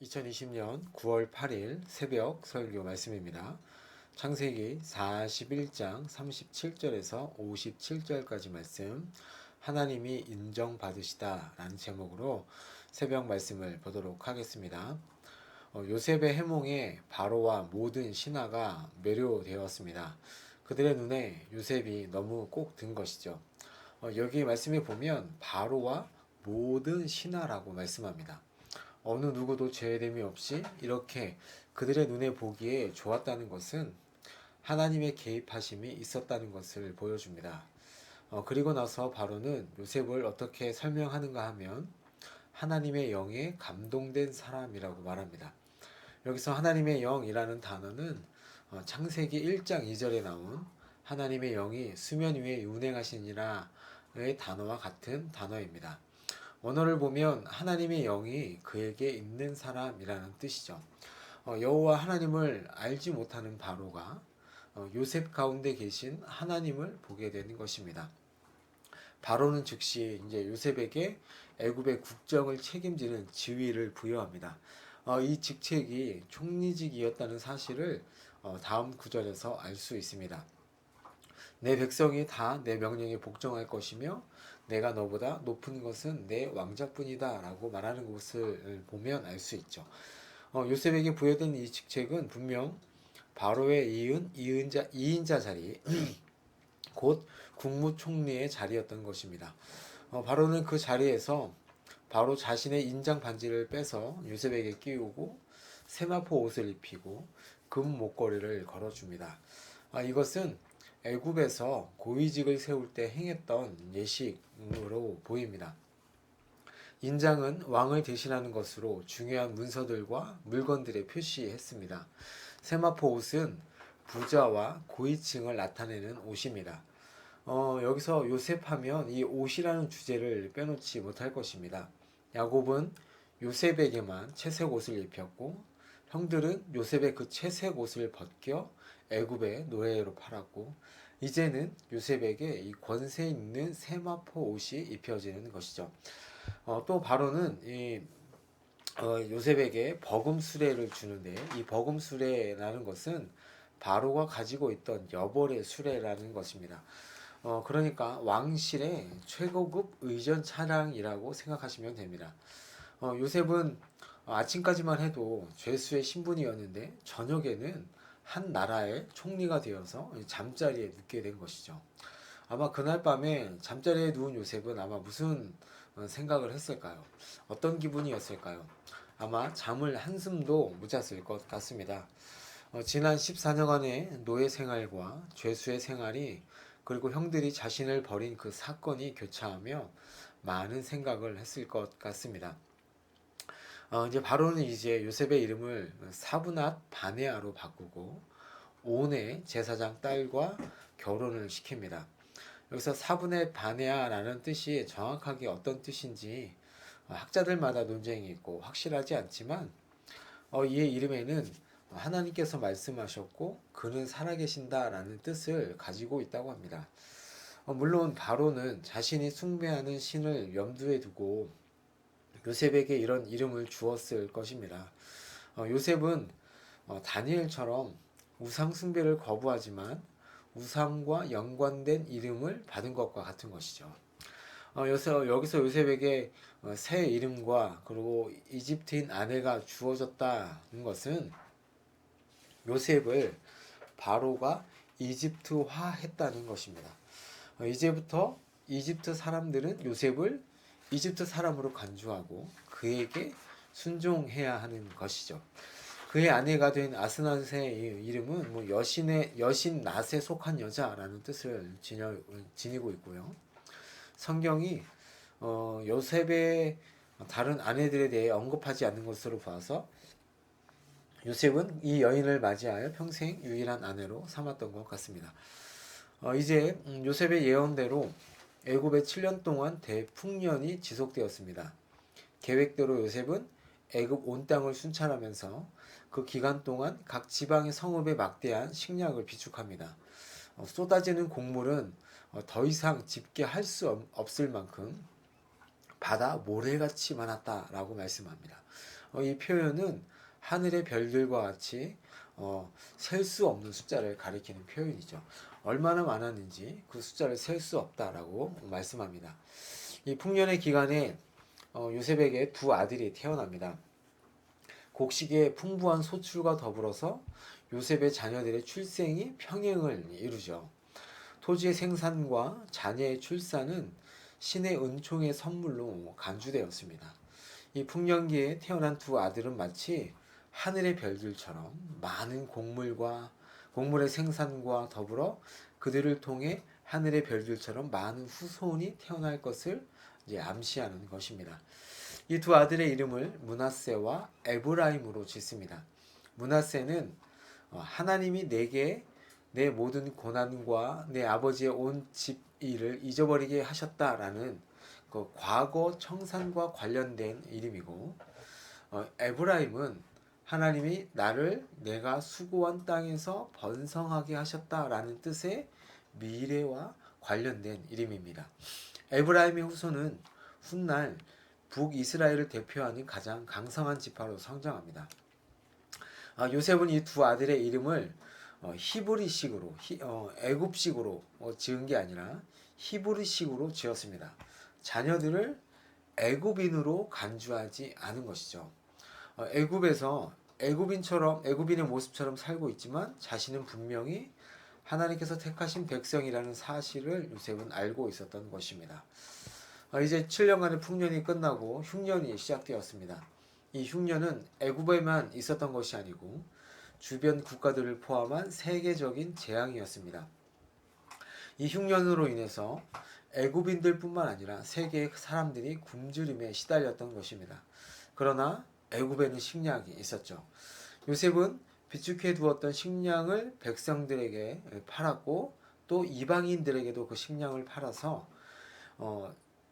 2020년 9월 8일 새벽 설교 말씀입니다. 창세기 41장 37절에서 57절까지 말씀, 하나님이 인정받으시다 라는 제목으로 새벽 말씀을 보도록 하겠습니다. 요셉의 해몽에 바로와 모든 신하가 매료되었습니다. 그들의 눈에 요셉이 너무 꼭 든 것이죠. 여기 말씀에 보면 바로와 모든 신하라고 말씀합니다. 어느 누구도 죄됨이 없이 이렇게 그들의 눈에 보기에 좋았다는 것은 하나님의 개입하심이 있었다는 것을 보여줍니다. 그리고 나서 바로는 요셉을 어떻게 설명하는가 하면 하나님의 영에 감동된 사람이라고 말합니다. 여기서 하나님의 영이라는 단어는 창세기 1장 2절에 나온 하나님의 영이 수면 위에 운행하시니라의 단어와 같은 단어입니다. 원어를 보면 하나님의 영이 그에게 있는 사람이라는 뜻이죠. 여호와 하나님을 알지 못하는 바로가 요셉 가운데 계신 하나님을 보게 되는 것입니다. 바로는 즉시 이제 요셉에게 애굽의 국정을 책임지는 지위를 부여합니다. 이 직책이 총리직이었다는 사실을 다음 구절에서 알 수 있습니다. 내 백성이 다 내 명령에 복종할 것이며 내가 너보다 높은 것은 내 왕자뿐이다 라고 말하는 것을 보면 알 수 있죠. 요셉에게 부여된 이 직책은 분명 바로의 이인자 자리 곧 국무총리의 자리였던 것입니다. 바로는 그 자리에서 바로 자신의 인장 반지를 빼서 요셉에게 끼우고 세마포 옷을 입히고 금 목걸이를 걸어줍니다. 이것은 애굽에서 고위직을 세울 때 행했던 예식으로 보입니다. 인장은 왕을 대신하는 것으로 중요한 문서들과 물건들에 표시했습니다. 세마포 옷은 부자와 고위층을 나타내는 옷입니다. 여기서 요셉하면 이 옷이라는 주제를 빼놓지 못할 것입니다. 야곱은 요셉에게만 채색 옷을 입혔고 형들은 요셉의 그 채색 옷을 벗겨 애굽의 노예로 팔았고 이제는 요셉에게 이 권세 있는 세마포 옷이 입혀지는 것이죠. 또 바로는 요셉에게 버금 수레를 주는데 이 버금 수레라는 것은 바로가 가지고 있던 여벌의 수레라는 것입니다. 그러니까 왕실의 최고급 의전 차량이라고 생각하시면 됩니다. 요셉은 아침까지만 해도 죄수의 신분이었는데 저녁에는 한 나라의 총리가 되어서 잠자리에 눕게 된 것이죠. 아마 그날 밤에 잠자리에 누운 요셉은 아마 무슨 생각을 했을까요? 어떤 기분이었을까요? 아마 잠을 한숨도 못 잤을 것 같습니다. 지난 14년간의 노예 생활과 죄수의 생활이 그리고 형들이 자신을 버린 그 사건이 교차하며 많은 생각을 했을 것 같습니다. 이제 바로는 이제 요셉의 이름을 사브낫 바네아로 바꾸고 온의 제사장 딸과 결혼을 시킵니다. 여기서 사브낫 바네아라는 뜻이 정확하게 어떤 뜻인지 학자들마다 논쟁이 있고 확실하지 않지만 이의 이름에는 하나님께서 말씀하셨고 그는 살아계신다라는 뜻을 가지고 있다고 합니다. 물론 바로는 자신이 숭배하는 신을 염두에 두고 요셉에게 이런 이름을 주었을 것입니다. 요셉은 다니엘처럼 우상 숭배를 거부하지만 우상과 연관된 이름을 받은 것과 같은 것이죠. 여기서 요셉에게 새 이름과 그리고 이집트인 아내가 주어졌다는 것은 요셉을 바로가 이집트화했다는 것입니다. 이제부터 이집트 사람들은 요셉을 이집트 사람으로 간주하고 그에게 순종해야 하는 것이죠. 그의 아내가 된 아스낫의 이름은 여신 낫에 속한 여자라는 뜻을 지니고 있고요. 성경이 요셉의 다른 아내들에 대해 언급하지 않는 것으로 봐서 요셉은 이 여인을 맞이하여 평생 유일한 아내로 삼았던 것 같습니다. 이제 요셉의 예언대로 애굽에 7년 동안 대풍년이 지속되었습니다. 계획대로 요셉은 애굽 온 땅을 순찰하면서 그 기간 동안 각 지방의 성읍에 막대한 식량을 비축합니다. 쏟아지는 곡물은 더 이상 집계할 수 없을 만큼 바다 모래같이 많았다라고 말씀합니다. 이 표현은 하늘의 별들과 같이 셀 수 없는 숫자를 가리키는 표현이죠. 얼마나 많았는지 그 숫자를 셀 수 없다라고 말씀합니다. 이 풍년의 기간에 요셉에게 두 아들이 태어납니다. 곡식의 풍부한 소출과 더불어서 요셉의 자녀들의 출생이 평행을 이루죠. 토지의 생산과 자녀의 출산은 신의 은총의 선물로 간주되었습니다. 이 풍년기에 태어난 두 아들은 마치 하늘의 별들처럼 많은 곡물의 생산과 더불어 그들을 통해 하늘의 별들처럼 많은 후손이 태어날 것을 이제 암시하는 것입니다. 이 두 아들의 이름을 므낫세와 에브라임으로 짓습니다. 므낫세는 하나님이 내게 내 모든 고난과 내 아버지의 온 집 일을 잊어버리게 하셨다라는 그 과거 청산과 관련된 이름이고, 에브라임은 하나님이 나를 내가 수고한 땅에서 번성하게 하셨다라는 뜻의 미래와 관련된 이름입니다. 에브라임의 후손은 훗날 북이스라엘을 대표하는 가장 강성한 지파로 성장합니다. 요셉은 이 두 아들의 이름을 히브리식으로, 애굽식으로 지은 게 아니라 히브리식으로 지었습니다. 자녀들을 애굽인으로 간주하지 않은 것이죠. 애굽에서 애굽인의 모습처럼 살고 있지만 자신은 분명히 하나님께서 택하신 백성이라는 사실을 요셉은 알고 있었던 것입니다. 이제 7년간의 풍년이 끝나고 흉년이 시작되었습니다. 이 흉년은 애굽에만 있었던 것이 아니고 주변 국가들을 포함한 세계적인 재앙이었습니다. 이 흉년으로 인해서 애굽인들뿐만 아니라 세계의 사람들이 굶주림에 시달렸던 것입니다. 그러나 애굽에는 식량이 있었죠. 요셉은 비축해 두었던 식량을 백성들에게 팔았고 또 이방인들에게도 그 식량을 팔아서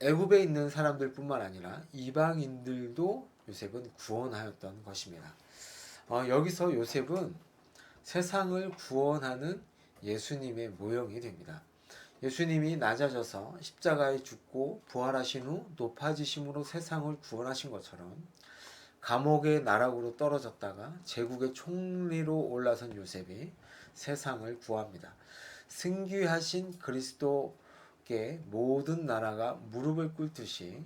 애굽에 있는 사람들뿐만 아니라 이방인들도 요셉은 구원하였던 것입니다. 여기서 요셉은 세상을 구원하는 예수님의 모형이 됩니다. 예수님이 낮아져서 십자가에 죽고 부활하신 후 높아지심으로 세상을 구원하신 것처럼 감옥의 나락으로 떨어졌다가 제국의 총리로 올라선 요셉이 세상을 구합니다. 승귀하신 그리스도께 모든 나라가 무릎을 꿇듯이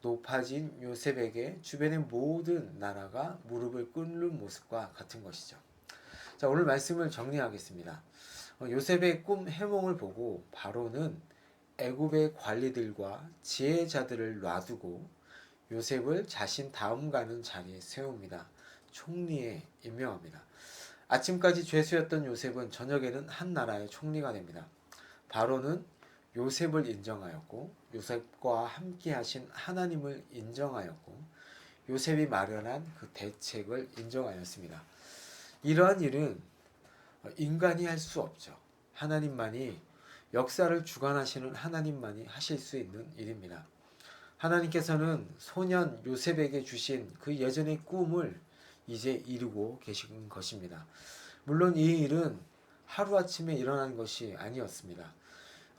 높아진 요셉에게 주변의 모든 나라가 무릎을 꿇는 모습과 같은 것이죠. 자, 오늘 말씀을 정리하겠습니다. 요셉의 꿈 해몽을 보고 바로는 애굽의 관리들과 지혜자들을 놔두고 요셉을 자신 다음 가는 자리에 세웁니다. 총리에 임명합니다. 아침까지 죄수였던 요셉은 저녁에는 한 나라의 총리가 됩니다. 바로는 요셉을 인정하였고 요셉과 함께 하신 하나님을 인정하였고 요셉이 마련한 그 대책을 인정하였습니다. 이러한 일은 인간이 할 수 없죠. 하나님만이, 역사를 주관하시는 하나님만이 하실 수 있는 일입니다. 하나님께서는 소년 요셉에게 주신 그 예전의 꿈을 이제 이루고 계신 것입니다. 물론 이 일은 하루아침에 일어난 것이 아니었습니다.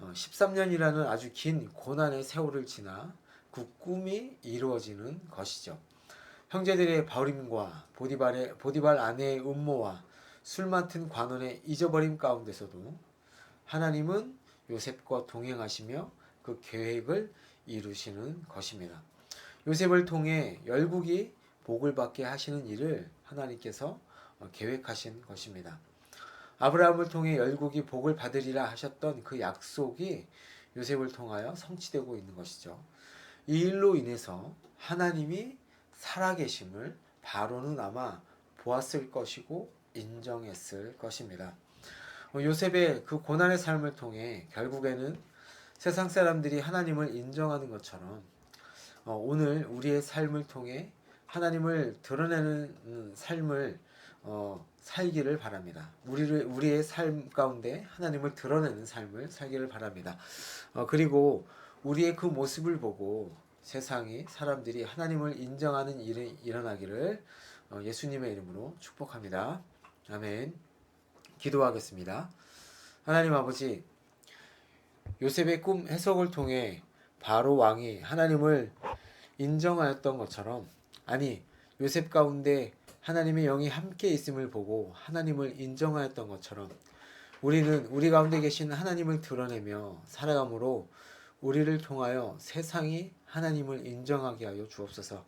13년이라는 아주 긴 고난의 세월을 지나 그 꿈이 이루어지는 것이죠. 형제들의 버림과 보디발 아내의 음모와 술 맡은 관원의 잊어버림 가운데서도 하나님은 요셉과 동행하시며 그 계획을 이루시는 것입니다. 요셉을 통해 열국이 복을 받게 하시는 일을 하나님께서 계획하신 것입니다. 아브라함을 통해 열국이 복을 받으리라 하셨던 그 약속이 요셉을 통하여 성취되고 있는 것이죠. 이 일로 인해서 하나님이 살아계심을 바로는 아마 보았을 것이고 인정했을 것입니다. 요셉의 그 고난의 삶을 통해 결국에는 세상 사람들이 하나님을 인정하는 것처럼 오늘 우리의 삶을 통해 하나님을 드러내는 삶을 살기를 바랍니다. 우리의 삶 가운데 하나님을 드러내는 삶을 살기를 바랍니다. 그리고 우리의 그 모습을 보고 세상이 사람들이 하나님을 인정하는 일이 일어나기를 예수님의 이름으로 축복합니다. 아멘. 기도하겠습니다. 하나님 아버지, 요셉의 꿈 해석을 통해 바로 왕이 하나님을 인정하였던 것처럼, 아니 요셉 가운데 하나님의 영이 함께 있음을 보고 하나님을 인정하였던 것처럼 우리는 우리 가운데 계신 하나님을 드러내며 살아감으로 우리를 통하여 세상이 하나님을 인정하게 하여 주옵소서.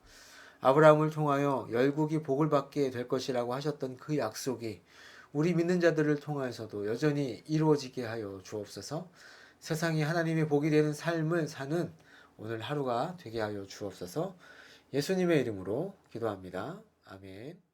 아브라함을 통하여 열국이 복을 받게 될 것이라고 하셨던 그 약속이 우리 믿는 자들을 통하여서도 여전히 이루어지게 하여 주옵소서. 세상이 하나님의 복이 되는 삶을 사는 오늘 하루가 되게 하여 주옵소서. 예수님의 이름으로 기도합니다. 아멘.